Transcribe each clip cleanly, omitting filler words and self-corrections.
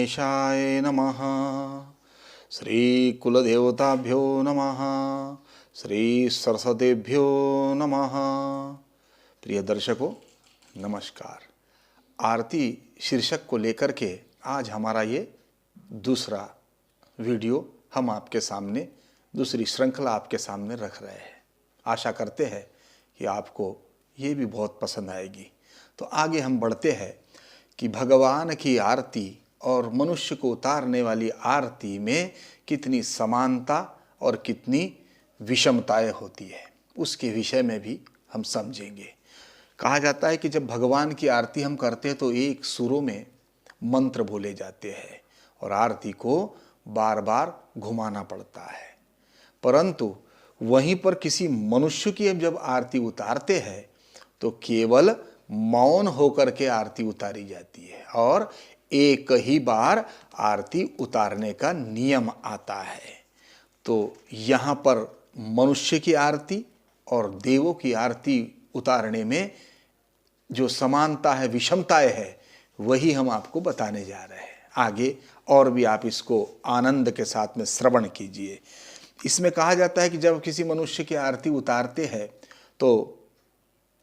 गणेशाय नमः। श्री कुलदेवताभ्यो नमः। श्री सरस्वतीभ्यो नमः। प्रिय दर्शकों नमस्कार। आरती शीर्षक को लेकर के आज हमारा ये दूसरा वीडियो हम आपके सामने, दूसरी श्रृंखला आपके सामने रख रहे हैं। आशा करते हैं कि आपको ये भी बहुत पसंद आएगी। तो आगे हम बढ़ते हैं कि भगवान की आरती और मनुष्य को उतारने वाली आरती में कितनी समानता और कितनी विषमताएं होती है, उसके विषय में भी हम समझेंगे। कहा जाता है कि जब भगवान की आरती हम करते हैं तो एक सुरों में मंत्र बोले जाते हैं और आरती को बार बार घुमाना पड़ता है। परंतु वहीं पर किसी मनुष्य की हम जब आरती उतारते हैं तो केवल मौन होकर के आरती उतारी जाती है और एक ही बार आरती उतारने का नियम आता है। तो यहाँ पर मनुष्य की आरती और देवों की आरती उतारने में जो समानता है, विषमताएं है, वही हम आपको बताने जा रहे हैं। आगे और भी आप इसको आनंद के साथ में श्रवण कीजिए। इसमें कहा जाता है कि जब किसी मनुष्य की आरती उतारते हैं तो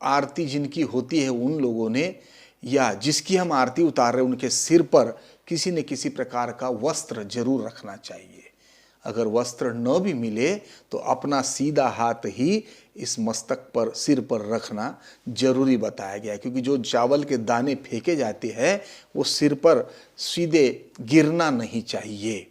आरती जिनकी होती है उन लोगों ने, या जिसकी हम आरती उतार रहे हैं, उनके सिर पर किसी न किसी प्रकार का वस्त्र जरूर रखना चाहिए। अगर वस्त्र न भी मिले तो अपना सीधा हाथ ही इस मस्तक पर, सिर पर रखना जरूरी बताया गया है, क्योंकि जो चावल के दाने फेंके जाते हैं वो सिर पर सीधे गिरना नहीं चाहिए।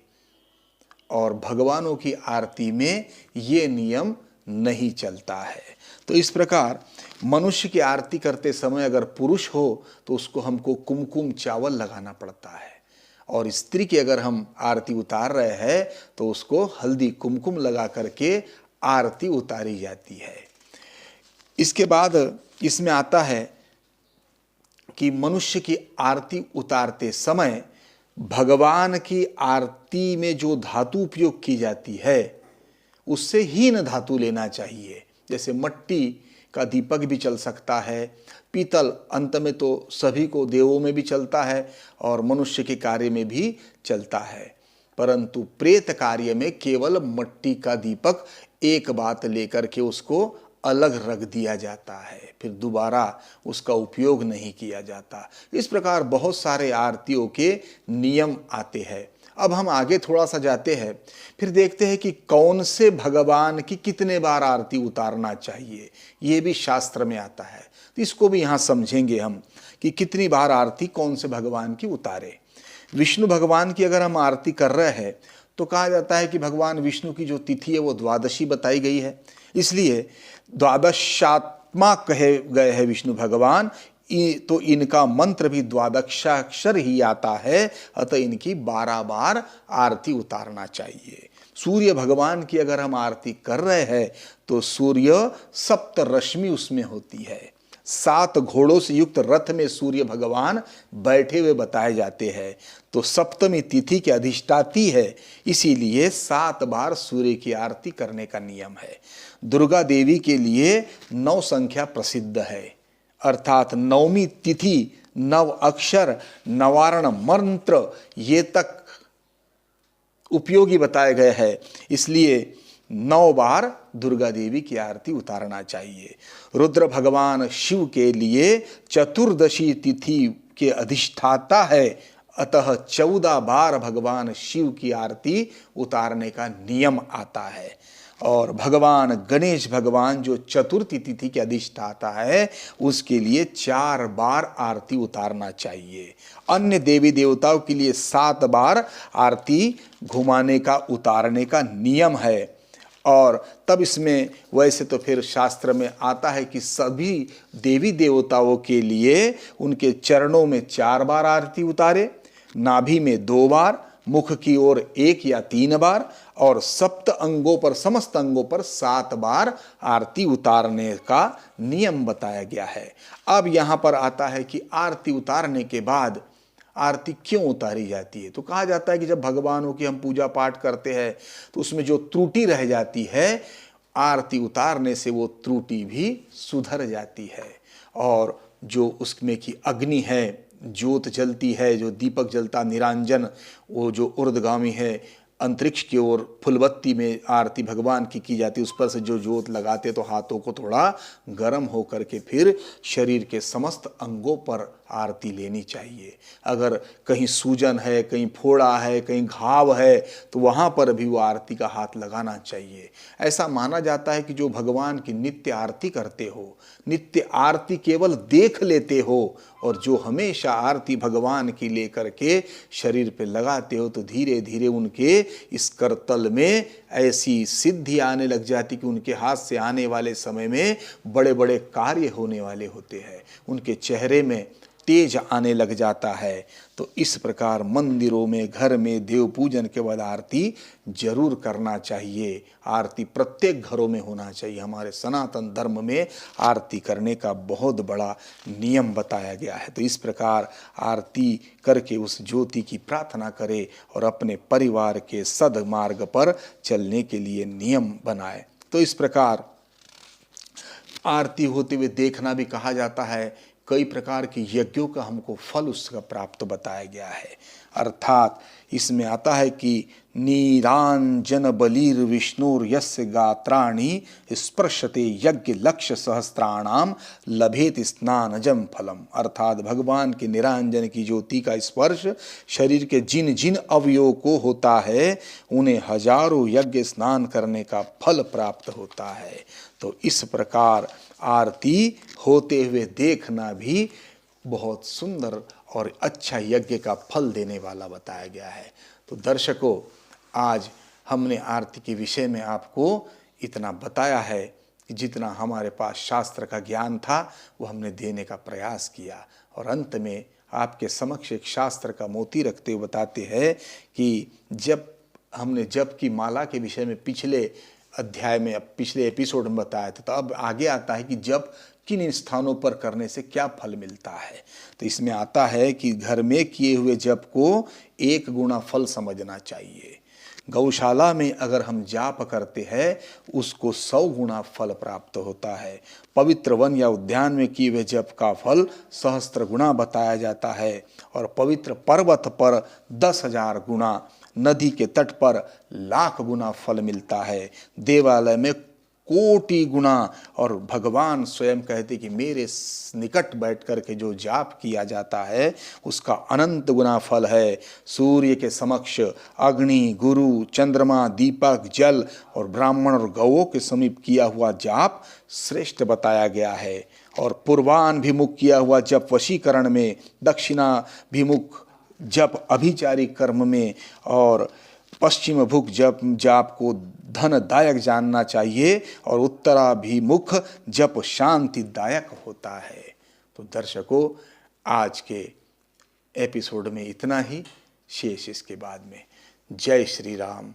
और भगवानों की आरती में ये नियम नहीं चलता है। तो इस प्रकार मनुष्य की आरती करते समय अगर पुरुष हो तो उसको हमको कुमकुम चावल लगाना पड़ता है, और स्त्री की अगर हम आरती उतार रहे हैं तो उसको हल्दी कुमकुम लगा करके आरती उतारी जाती है। इसके बाद इसमें आता है कि मनुष्य की आरती उतारते समय भगवान की आरती में जो धातु उपयोग की जाती है उससे हीन धातु लेना चाहिए। जैसे मट्टी का दीपक भी चल सकता है, पीतल अंत में तो सभी को, देवों में भी चलता है और मनुष्य के कार्य में भी चलता है, परंतु प्रेत कार्य में केवल मट्टी का दीपक एक बात लेकर के उसको अलग रख दिया जाता है, फिर दोबारा उसका उपयोग नहीं किया जाता। इस प्रकार बहुत सारे आरतियों के नियम आते हैं। अब हम आगे थोड़ा सा जाते हैं, फिर देखते हैं कि कौन से भगवान की कितने बार आरती उतारना चाहिए, ये भी शास्त्र में आता है। तो इसको भी यहाँ समझेंगे हम कि कितनी बार आरती कौन से भगवान की उतारे। विष्णु भगवान की अगर हम आरती कर रहे हैं तो कहा जाता है कि भगवान विष्णु की जो तिथि है वो द्वादशी बताई गई है, इसलिए द्वादशात्मा कहे गए हैं विष्णु भगवान। तो इनका मंत्र भी द्वादशाक्षर ही आता है, अतः इनकी 12 बार आरती उतारना चाहिए। सूर्य भगवान की अगर हम आरती कर रहे हैं तो सूर्य सप्त रश्मि उसमें होती है। 7 घोड़ों से युक्त रथ में सूर्य भगवान बैठे हुए बताए जाते हैं, तो सप्तमी तिथि के अधिष्ठाती है, इसीलिए 7 बार सूर्य की आरती करने का नियम है। दुर्गा देवी के लिए 9 संख्या प्रसिद्ध है, अर्थात नवमी तिथि, 9 अक्षर, नवारण मंत्र ये तक उपयोगी बताए गए हैं, इसलिए 9 बार दुर्गा देवी की आरती उतारना चाहिए। रुद्र भगवान शिव के लिए चतुर्दशी तिथि के अधिष्ठाता है, अतः 14 बार भगवान शिव की आरती उतारने का नियम आता है। और भगवान गणेश भगवान जो चतुर्थी तिथि के अधिष्ठाता है उसके लिए 4 बार आरती उतारना चाहिए। अन्य देवी देवताओं के लिए 7 बार आरती घुमाने का, उतारने का नियम है। और तब इसमें वैसे तो फिर शास्त्र में आता है कि सभी देवी देवताओं के लिए उनके चरणों में 4 बार आरती उतारे, नाभि में 2 बार, मुख की ओर 1 या 3 बार, और सप्त अंगों पर, समस्त अंगों पर 7 बार आरती उतारने का नियम बताया गया है। अब यहाँ पर आता है कि आरती उतारने के बाद आरती क्यों उतारी जाती है। तो कहा जाता है कि जब भगवानों की हम पूजा पाठ करते हैं तो उसमें जो त्रुटि रह जाती है, आरती उतारने से वो त्रुटि भी सुधर जाती है, और जो उसमें की अग्नि है ज्योत जलती है, जो दीपक जलता, निरांजन, वो जो ऊर्ध्वगामी है, अंतरिक्ष की ओर फुलबत्ती में आरती भगवान की जाती है, उस पर से जो ज्योत लगाते तो हाथों को थोड़ा गर्म हो करके फिर शरीर के समस्त अंगों पर आरती लेनी चाहिए। अगर कहीं सूजन है, कहीं फोड़ा है, कहीं घाव है, तो वहाँ पर भी वो आरती का हाथ लगाना चाहिए। ऐसा माना जाता है कि जो भगवान की नित्य आरती करते हो, नित्य आरती केवल देख लेते हो, और जो हमेशा आरती भगवान की लेकर के शरीर पे लगाते हो, तो धीरे धीरे उनके इस करतल में ऐसी सिद्धि आने लग जाती कि उनके हाथ से आने वाले समय में बड़े बड़े कार्य होने वाले होते हैं, उनके चेहरे में तेज आने लग जाता है। तो इस प्रकार मंदिरों में, घर में देव पूजन के बाद आरती जरूर करना चाहिए। आरती प्रत्येक घरों में होना चाहिए। हमारे सनातन धर्म में आरती करने का बहुत बड़ा नियम बताया गया है। तो इस प्रकार आरती करके उस ज्योति की प्रार्थना करें और अपने परिवार के सद्मार्ग पर चलने के लिए नियम बनाए। तो इस प्रकार आरती होते हुए देखना भी कहा जाता है। कई प्रकार के यज्ञों का हमको फल उसका प्राप्त बताया गया है। अर्थात इसमें आता है कि नीरांजन बलिर विष्णुर यस्य गात्राणि स्पर्शते यज्ञ लक्ष्य सहस्त्राणाम लभेत स्नानजम फलम। अर्थात भगवान के निरांजन की ज्योति का स्पर्श शरीर के जिन जिन अवयवों को होता है, उन्हें हजारों यज्ञ स्नान करने का फल प्राप्त होता है। तो इस प्रकार आरती होते हुए देखना भी बहुत सुंदर और अच्छा यज्ञ का फल देने वाला बताया गया है। तो दर्शकों, आज हमने आरती के विषय में आपको इतना बताया है कि जितना हमारे पास शास्त्र का ज्ञान था वो हमने देने का प्रयास किया। और अंत में आपके समक्ष एक शास्त्र का मोती रखते हुए बताते हैं कि जब हमने जप की माला के विषय में पिछले अध्याय में, पिछले एपिसोड में बताया था, तो अब आगे आता है कि जप किन स्थानों पर करने से क्या फल मिलता है। तो इसमें आता है कि घर में किए हुए जप को 1 गुना फल समझना चाहिए। गौशाला में अगर हम जाप करते हैं उसको 100 गुना फल प्राप्त होता है। पवित्र वन या उद्यान में किए हुए जप का फल सहस्त्र गुना बताया जाता है, और पवित्र पर्वत पर 10,000 गुना, नदी के तट पर 1,00,000 गुना फल मिलता है, देवालय में कोटि गुना। और भगवान स्वयं कहते कि मेरे निकट बैठ कर के जो जाप किया जाता है उसका अनंत गुना फल है। सूर्य के समक्ष अग्नि, गुरु, चंद्रमा, दीपक, जल और ब्राह्मण और गौओं के समीप किया हुआ जाप श्रेष्ठ बताया गया है। और पूर्वाभिमुख किया हुआ जप वशीकरण में, दक्षिणाभिमुख जप अभिचारी कर्म में, और पश्चिम भुक जप जाप को धनदायक जानना चाहिए, और उत्तराभिमुख जप शांतिदायक होता है। तो दर्शकों, आज के एपिसोड में इतना ही, शेष इसके बाद में। जय श्री राम।